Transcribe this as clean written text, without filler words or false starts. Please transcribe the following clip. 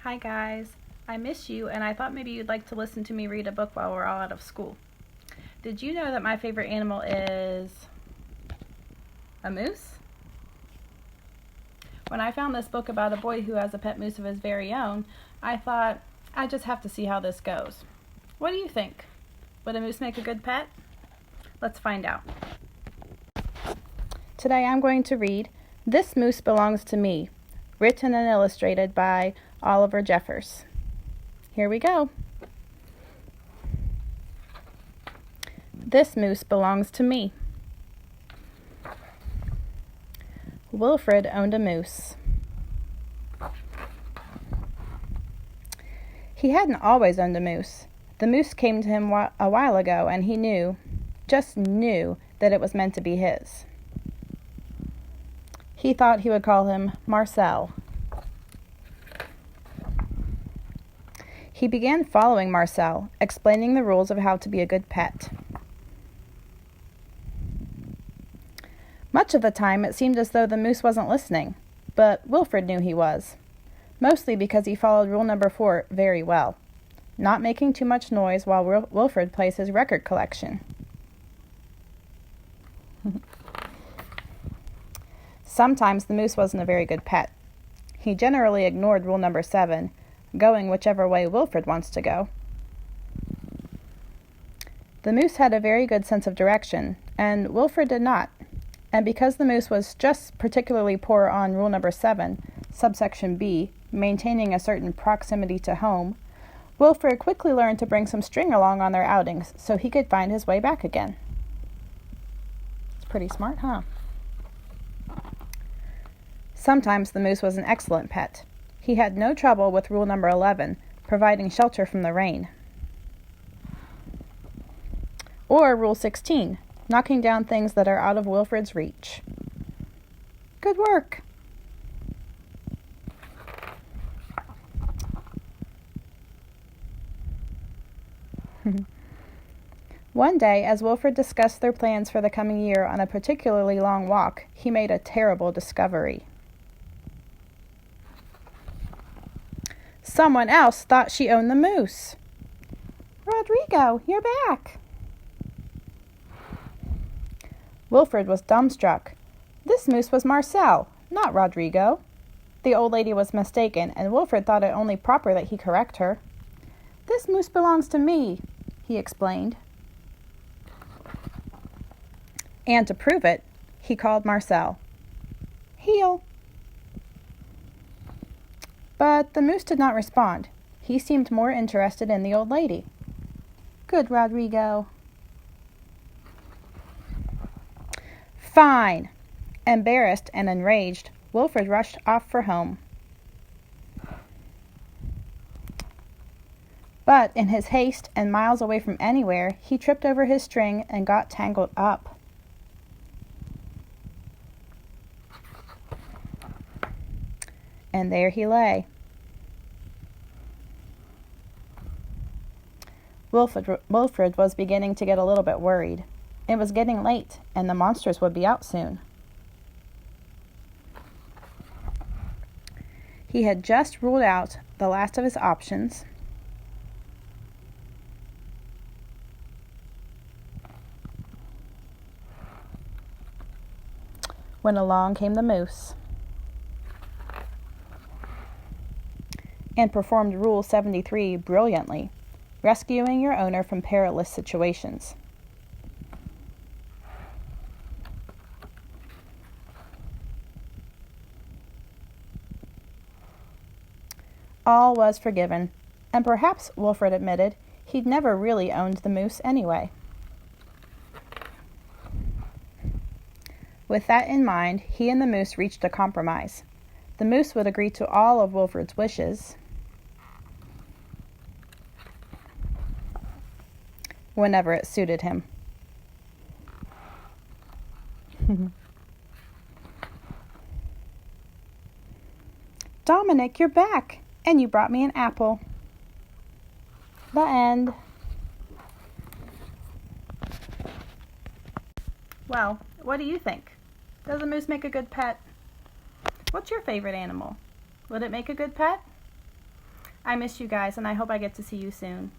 Hi guys, I miss you and I thought maybe you'd like to listen to me read a book while we're all out of school. Did you know that my favorite animal is a moose? When I found this book about a boy who has a pet moose of his very own, I thought I just have to see how this goes. What do you think? Would a moose make a good pet? Let's find out. Today I'm going to read This Moose Belongs to Me, written and illustrated by Oliver Jeffers. Here we go. This moose belongs to me. Wilfred owned a moose. He hadn't always owned a moose. The moose came to him a while ago, and he knew, just knew, that it was meant to be his. He thought he would call him Marcel. He began following Marcel, explaining the rules of how to be a good pet. Much of the time it seemed as though the moose wasn't listening, but Wilfred knew he was, mostly because he followed rule number 4 very well, not making too much noise while Wilfred plays his record collection. Sometimes the moose wasn't a very good pet. He generally ignored rule number 7, going whichever way Wilfred wants to go. The moose had a very good sense of direction, and Wilfred did not. And because the moose was just particularly poor on rule number 7, subsection B, maintaining a certain proximity to home, Wilfred quickly learned to bring some string along on their outings so he could find his way back again. It's pretty smart, huh? Sometimes the moose was an excellent pet. He had no trouble with rule number 11, providing shelter from the rain. Or rule 16, knocking down things that are out of Wilfred's reach. Good work! One day, as Wilfred discussed their plans for the coming year on a particularly long walk, he made a terrible discovery. Someone else thought she owned the moose. Rodrigo, you're back. Wilfred was dumbstruck. This moose was Marcel, not Rodrigo. The old lady was mistaken, and Wilfred thought it only proper that he correct her. This moose belongs to me, he explained. And to prove it, he called Marcel. Heel. But the moose did not respond. He seemed more interested in the old lady. Good, Rodrigo. Fine! Embarrassed and enraged, Wilfred rushed off for home. But in his haste and miles away from anywhere, he tripped over his string and got tangled up. And there he lay. Wilfred was beginning to get a little bit worried. It was getting late, and the monsters would be out soon. He had just ruled out the last of his options when along came the moose and performed Rule 73 brilliantly, rescuing your owner from perilous situations. All was forgiven, and perhaps, Wilfred admitted, he'd never really owned the moose anyway. With that in mind, he and the moose reached a compromise. The moose would agree to all of Wilfred's wishes whenever it suited him. Dominic, you're back, and you brought me an apple. The end. Well, what do you think? Does a moose make a good pet? What's your favorite animal? Would it make a good pet? I miss you guys, and I hope I get to see you soon.